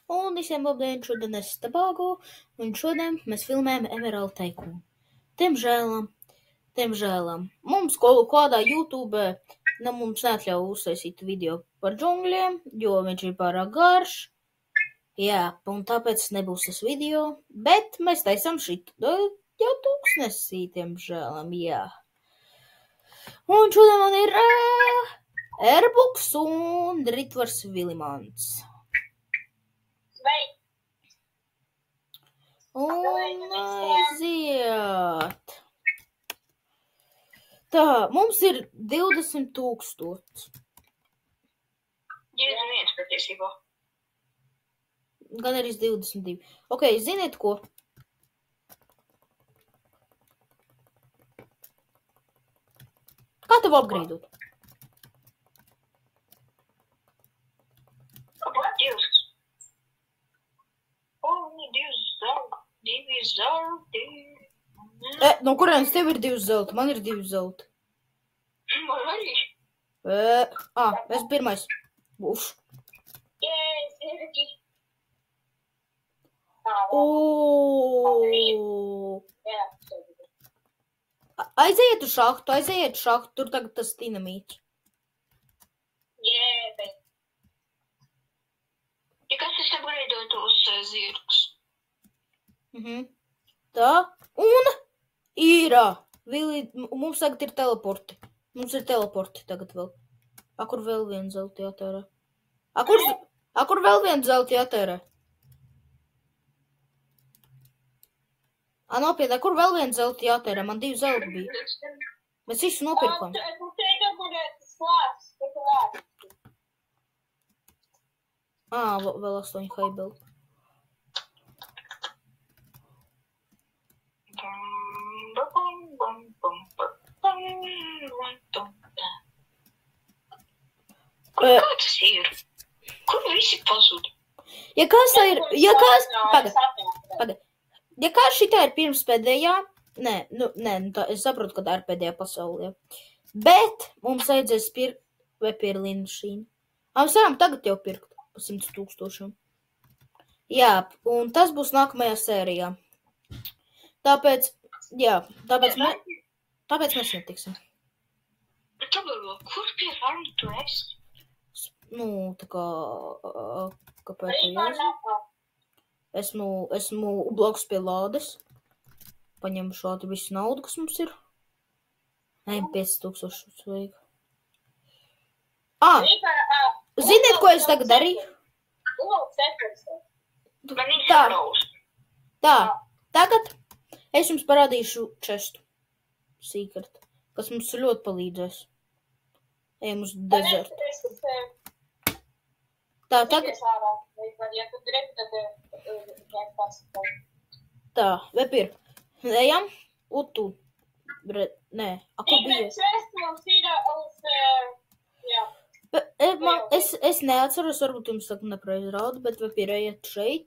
Un visiem labdien, šodien es Tabago, un šodien mēs filmējam Emerald Tycoon. Diemžēl, mums kādā YouTube mums neatļauj uztaisīt video par džungļiem, jo viņš ir pārāk garš. Jā, un tāpēc nebūs tas video, bet mēs taisam šitu jau tūkstnesī, diemžēl, jā. Un šodien man ir Erbuks un Ritvars Vilimants. Un aiziet. Tā, mums ir 20 000. 21 patiesībā. Gan arī 22. Ok, ziniet ko? Kā tev upgradeot? No kurienes tev ir 2 zelta? Man ir 2 zelta. Man arī. Es pirmais. Uf. Aiziet uz šahtu, tur tagad tas dinamīts. Ja kas es upgradeoju tos zirgus? Tā, un ir, mums tagad ir teleporti. Mums ir teleporti tagad vēl. Kur vēl viens zelta jātērē? Kur vēl viens zelta jātērē? Nopietni, kur vēl viens zelta jātērē? Man 2 zelta bija. Mēs visu nopirkam. Vēl 8 haibeli. Kā tas ir? Kur visi pazuda? Ja kāds šitā ir pirms pēdējā, es saprotu, ka tā ir pēdējā pasaulē, bet mums vajadzēs pirkt vepirlīnu šīm. Mēs varam tagad jau pirkt pa 100 000. Jā, un tas būs nākamajā sērijā. Tāpēc mēs netiksim. Bet kur pie farma tu esi? Tā kā, kāpēc esmu blakus pie lādes. Paņemu šādi visu naudu, kas mums ir. 5000 vajag. Ziniet, ko es tagad darīju? Tā, tagad es jums parādīšu čestu. Secret, kas mums ļoti palīdzēs. Ejam uz dezertu. Tā, tagad. Tā, vepir. Ejam. Tu. Nē, kur bija? Es neatceros, varbūt jums tagad nepareizi raudu, bet vepir ejiet šeit.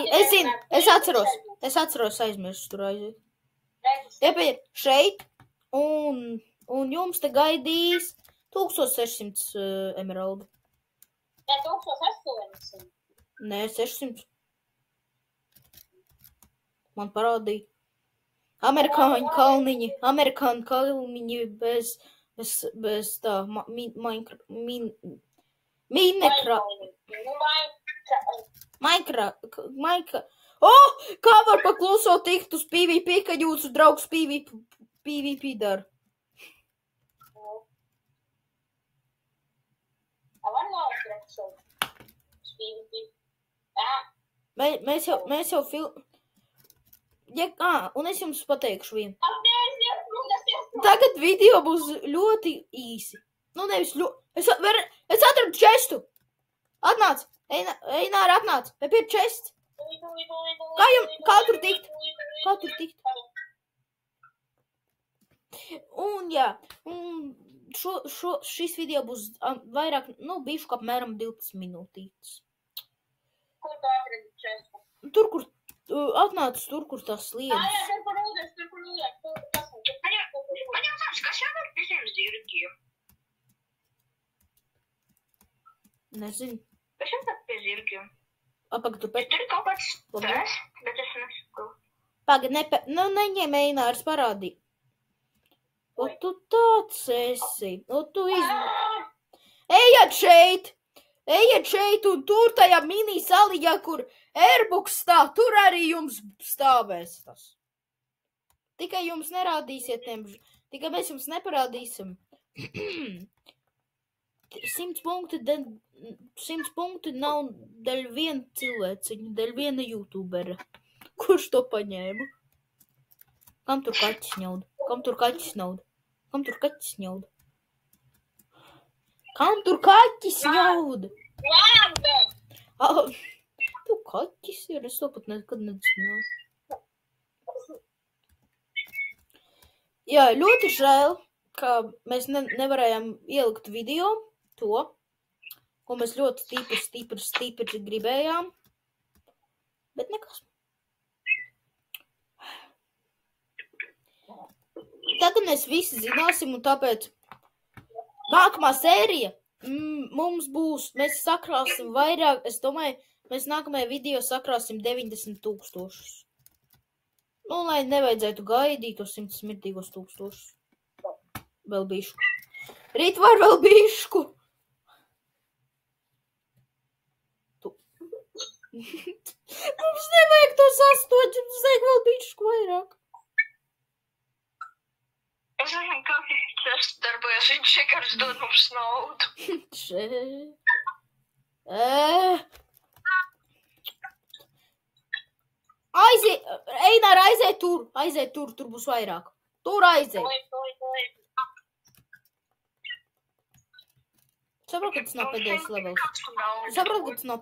Es zinu, es atceros aizmirstu tur aiziet. Iepiet šeit, un jums te gaidīs 1600 emeraldi. Ne, 1800. Nē, 600. Man parādīja. Amerikāņu kalniņi bez tā, Minecraft. Kā var paklusot tikt uz PvP, kad jūsu draugs PvP dara? Mēs jau un es jums pateikšu vienu. Tagad video būs ļoti īsi. Nevis ļoti. Es atradu čestu. Atnāc. Eināri atnāc. Pie čests. Kā tur tikt? Un jā. Šis video būs vairāk, bijuši apmēram 12 minūtītes. Kur tu atradi čestu? Tur, kur atnāc tur, kur tās sliedas. Tur, kur ūdens. Nezinu. Es jums pat pie zirgiem. Apag, tu pēc... Tur ir kaut kāds stress, bet es nesaprotu. Paga, neņem Einārs parādī. O, tu tāds esi. O, tu Ejiet šeit! Un tur tajā mini salījā, kur Airbuks stāv, tur arī jums stāvēs tas. Tikai jums nerādīsiet, tikai mēs jums neparādīsim. 100 punkti nav dēļ viena cilvēciņa, dēļ viena YouTubera. Kurš to paņēma? Kam tur kaķis ņaud? Kam tur kaķis ņaud? Tu kaķis ir, es to pat nekad nezināju. Jā, ļoti žēl, ka mēs nevarējām ielikt video to, ko mēs ļoti stipri gribējām. Bet nekas. Tagad mēs visi zināsim, un tāpēc nākamā sērija mums būs, mēs sakrāsim vairāk, es domāju, mēs nākamajā video sakrāsim 90 000. Nu, lai nevajadzētu gaidīt tos 100 smirtīgos 1000. Vēl bišku. Rīt var vēl bišku. Mums nevajag tos 8, mums vajag vēl bišku vairāk. Es nezinu, kā tas darbojas, viņš vienkārši dod mums naudu. Einar, aiziet tur būs vairāk. Tur aiziet. Saprot, ka tas nav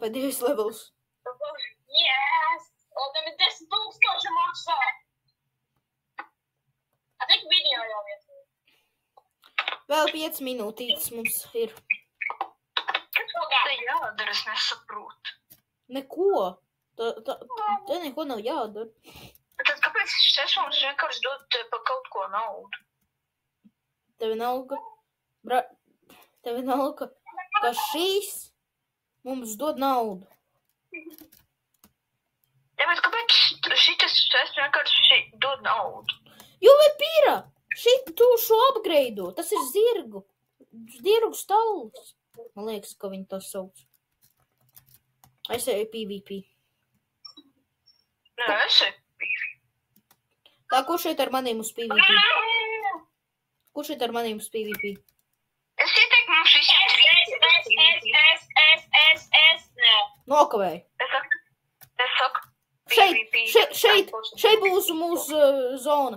pēdējais levels. Yes! Un tev ir 10 000 maksā. Cik video jau ir? Vēl 5 minūtītes mums ir. Kas vēl tā jādara, es nesaprotu. Neko. Te neko nav jādara. Tad kāpēc šis mums vienkārši dod pa kaut ko naudu? Tev vienalga, ka šīs mums dod naudu. Jā, bet kāpēc šitas vienkārši dod naudu? Jo, bet pīrā, tu šo upgrade, tas ir zirgu stāvs. Man liekas, ka viņi tas sauc. Es eju PvP. Nē, es eju PvP. Tā, kurš šeit ar manīm uz PvP? Es ieteiktu mums visiem 3. Nokavēju. Es saku. Šeit būs mūsu zona.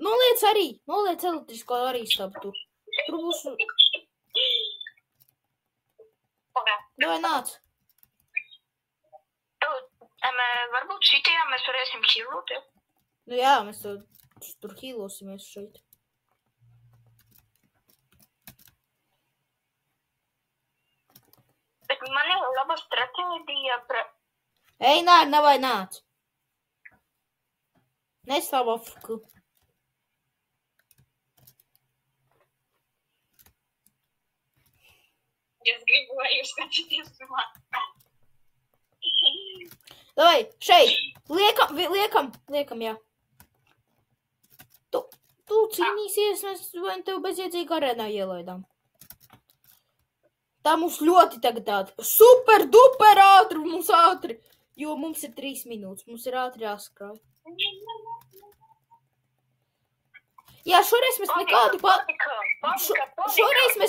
Noliec elektrisko arī stāv tur. Tur būs... Davai nāc. Varbūt šitajā mēs varēsim healot, ja? Nu jā, mēs tur healosimies šeit. Bet man ir laba stratēģija Einar, davai nāc. Nestāv Afriku. Es gribu, lai jūs skatīties man. Davai, šeit. Liekam, jā. Tu cīnīsies, mēs tev bezjēdzīgi arēnā ielaidām. Tā mums ļoti tagad tāda super duper ātri, jo mums ir 3 minūtes, mums ir ātri jāskrāj. Jā, šoreiz mēs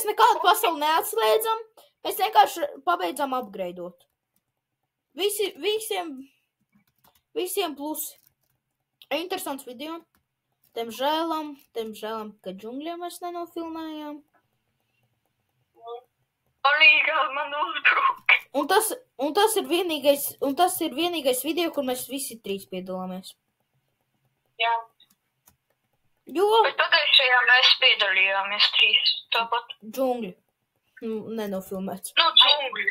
nekādu pasauli neatslēdzam, mēs vienkārši pabeidzam upgradeot. Visiem plusi. Interesants video. Tiem žēlam, ka džungļiem mēs nenofilmējām. Man uzbruk. Un tas ir vienīgais video, kur mēs visi 3 piedalāmies. Jā. Jo... Bet pagājušajā mēs piedalījāmies 3 tāpat. Džungļi. Nenofilmēts. Džungļi.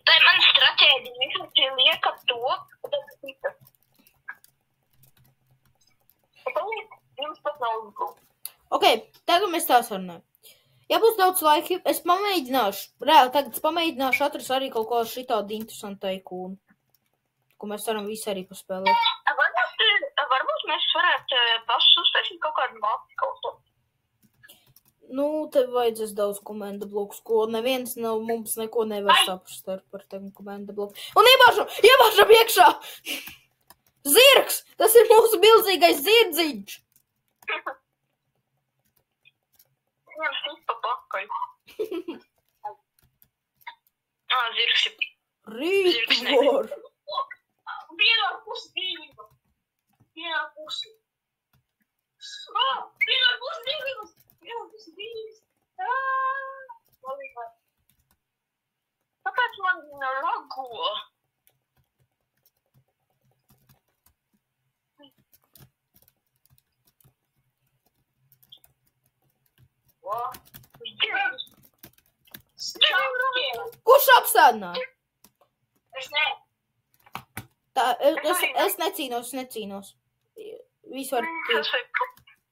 Tā ir mana stratēģija. Vienkārši lieka to, tad cita. Jums pat nav uzbruk. Ok. tagad mēs tā sarunājam. Ja būs daudz laika, es pamēģināšu, reāli tagad es pamēģināšu atrast arī kaut ko šitādu interesantu ikūnu, ko mēs varam visi arī paspēlēt. Varbūt mēs varētu pašus uztaisīt kaut kādu māti kaut ko. Nu, tev vajadzēs daudz komenda blokus, ko neviens mums neko nevar saprast par tevi komenda bloku. Un iebāžam iekšā! Zirgs! Tas ir mūsu milzīgais zirdziņš! Viņam snipa pakaļ. Zirgs ir. Rītvor! Vienā pusi dzīvība. Vienā pusi. Vienā pusi dzīvības. Vienā pusi dzīvības. Kāpēc man lago? Kurš apstādināja? Es ne. Tā, es necīnos. Visu var tikt.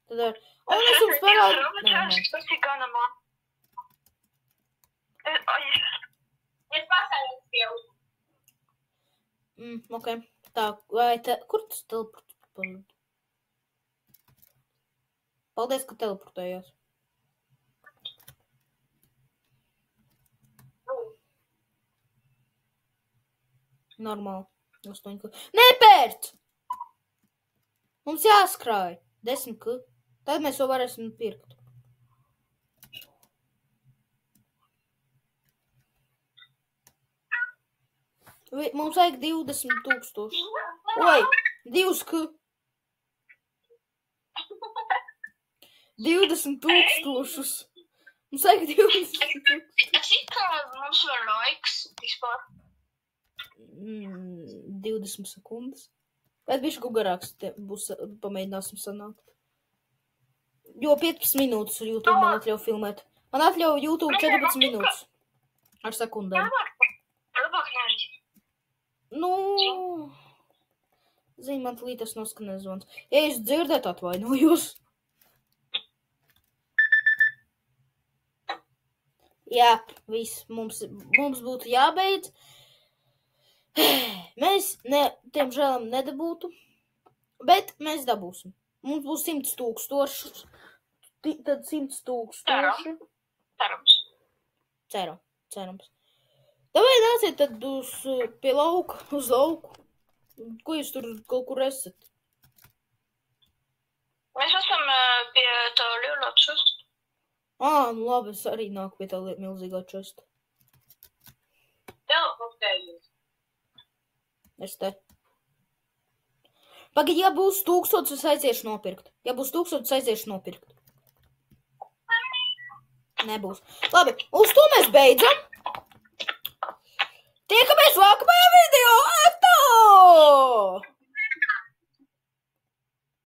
Tad ar... Un es jums parādu... Tas ir gana man. Es pasāju pievu. Ok. Tā, vai kur tas teleportējās? Paldies, ka teleportējās. Normāli. 8. Nepērc! Mums jāskrāj. 10. Tad mēs to varēsim pirkt. Mums vajag 20,000. Oi, 2. 20,000. Mums vajag 20,000. Es kā mums var laiks vispār. 20 sekundes. Bet bišķi garāks būs, pamēģināsim sanākt. Jo 15 minūtes YouTube man atļauj filmēt. Man atļauj YouTube 14 minūtes. Ar sekundēm. Labāk neži. Nu... Zini, man lītas noskanē zvans. Ja es dzirdētu, atvainojos. Jā, viss. Mums būtu jābeidz. Mēs, tiemžēl, nedabūtu, bet mēs dabūsim. Mums būs 100,000, tad 100,000. Cerams. Davai nāciet tad pie lauka, uz lauku. Ko jūs tur kaut kur esat? Mēs esam pie tā lielā česta. Nu labi, es arī nāku pie tā milzīgā česta. Teleportējies. Es te. Pagaid, ja būs 1000, es aiziešu nopirkt. Ja būs 1000, es aiziešu nopirkt. Nebūs. Labi, uz to mēs beidzam. Tiekamies nākamajā video! Atā!